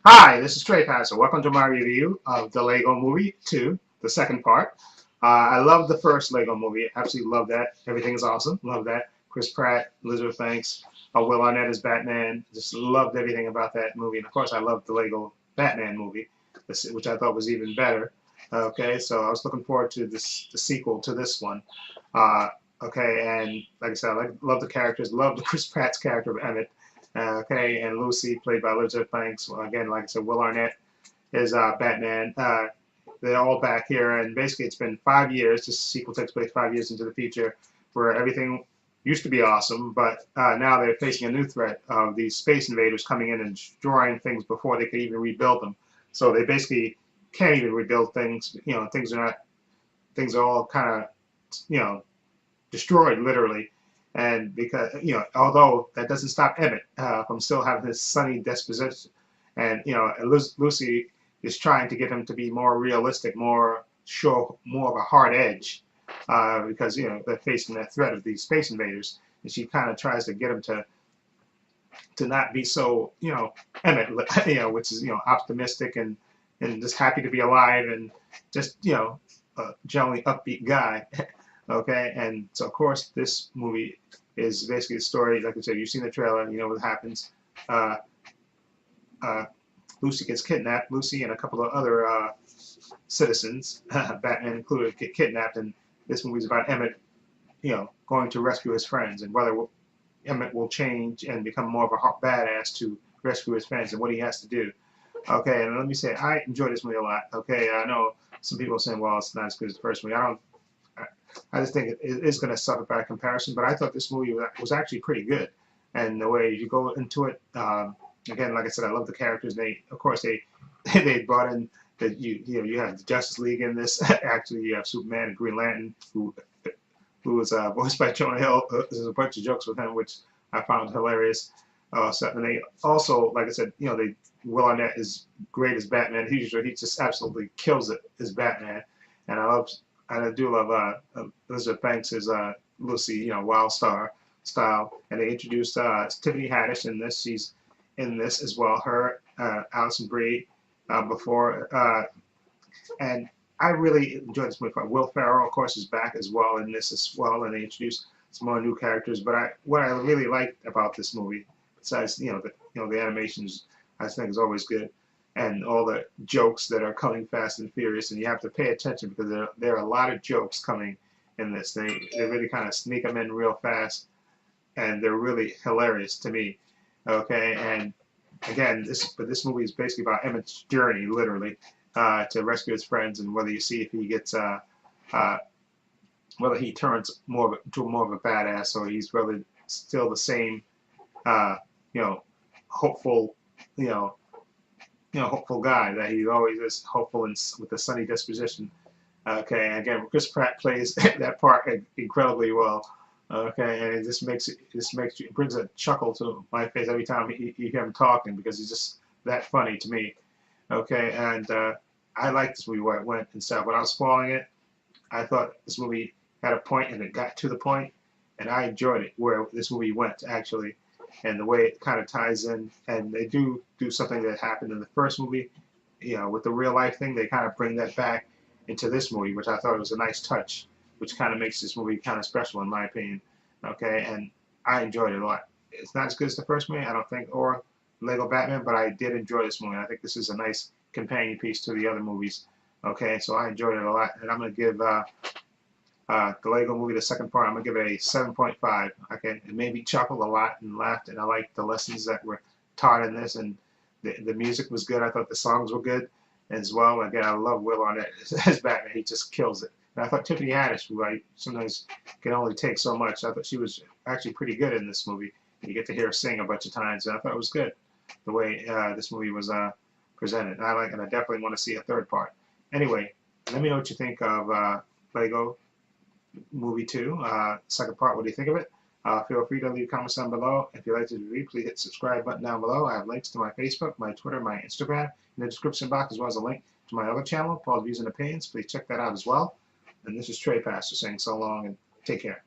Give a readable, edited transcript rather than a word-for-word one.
Hi, this is Trey Passer. Welcome to my review of the Lego Movie 2, the second part. I love the first Lego movie. Absolutely love that. Everything is awesome. Love that. Chris Pratt, Elizabeth Banks, Will Arnett as Batman. Just loved everything about that movie. And of course, I loved the Lego Batman movie, which I thought was even better. Okay, so I was looking forward to the sequel to this one. Uh, okay, and like I said, love the characters. Love the Chris Pratt's character of Emmett. Okay, and Lucy, played by Elizabeth Banks. Well, again, like I said, Will Arnett is Batman. They're all back here, and basically, it's been 5 years. This sequel takes place 5 years into the future, where everything used to be awesome, but now they're facing a new threat of these space invaders coming in and destroying things before they can even rebuild them. So they basically can't even rebuild things. Things are all kind of, you know, destroyed literally. And because, although that doesn't stop Emmett from still having this sunny disposition. And, Lucy is trying to get him to be more realistic, show more of a hard edge because, they're facing that threat of these space invaders. And she kind of tries to get him to not be so, Emmett, which is, optimistic and just happy to be alive and just, a generally upbeat guy. Okay, and so of course this movie is basically a story. Like I said, you've seen the trailer, you know what happens. Uh, uh, Lucy gets kidnapped. Lucy and a couple of other citizens, Batman included, get kidnapped, and this movie is about Emmett, going to rescue his friends, and whether Emmett will change and become more of a badass to rescue his friends and what he has to do. Okay, and let me say, I enjoy this movie a lot. Okay, I know some people are saying, well, it's not as good as the first movie. I just think it is going to suffer by comparison, but I thought this movie was actually pretty good. And the way you go into it, again, like I said, I love the characters. Of course, they brought in that you have the Justice League in this. Actually, you have Superman and Green Lantern, who was voiced by Jonah Hill. There's a bunch of jokes with him, which I found hilarious. And they also, like I said, Will Arnett is great as Batman. He just absolutely kills it as Batman, and I do love Elizabeth Banks as Lucy, Wild Star style. And they introduced Tiffany Haddish in this. She's in this as well. Her, Alison Brie, before, and I really enjoyed this movie. Will Ferrell, of course, is back as well in this as well, and they introduced some more new characters. But what I really liked about this movie, besides the animations, I think is always good, and all the jokes that are coming fast and furious, and you have to pay attention because there are a lot of jokes coming in this. They really kind of sneak them in real fast, and they're really hilarious to me. Okay, and again, this movie is basically about Emmett's journey, literally, to rescue his friends, and whether you see if he gets uh, whether he turns into more of a badass, or he's really still the same, uh, you know, hopeful, you know, hopeful guy that he always is, hopeful and with a sunny disposition. Okay, and again, Chris Pratt plays that part incredibly well. Okay, and it brings a chuckle to my face every time you hear him talking because he's just that funny to me. Okay, and I like this movie where it went and stuff. Without spoiling it, I thought this movie had a point and it got to the point, and I enjoyed it where this movie went actually, and the way it kind of ties in. And they do something that happened in the first movie, with the real life thing. They kind of bring that back into this movie, which I thought was a nice touch, which kind of makes this movie kind of special in my opinion. Okay, and I enjoyed it a lot. It's not as good as the first movie, I don't think, or Lego Batman, but I did enjoy this movie. I think this is a nice companion piece to the other movies. Okay, so I enjoyed it a lot, and I'm gonna give the Lego Movie, the second part, I'm gonna give it a 7.5. Okay, it made me chuckle a lot and laughed, and I liked the lessons that were taught in this, and the music was good. I thought the songs were good as well. Again, I love Will Arnett as Batman. He just kills it. And I thought Tiffany Haddish, who I sometimes can only take so much, I thought she was actually pretty good in this movie. You get to hear her sing a bunch of times, and I thought it was good the way this movie was presented. And and I definitely want to see a third part. Anyway, let me know what you think of Lego Movie 2, second part. What do you think of it? Feel free to leave comments down below. If you like this review, please hit the subscribe button down below. I have links to my Facebook, my Twitter, my Instagram in the description box, as well as a link to my other channel, Paul's Views and Opinions. Please check that out as well. And this is Trey Pastor saying so long and take care.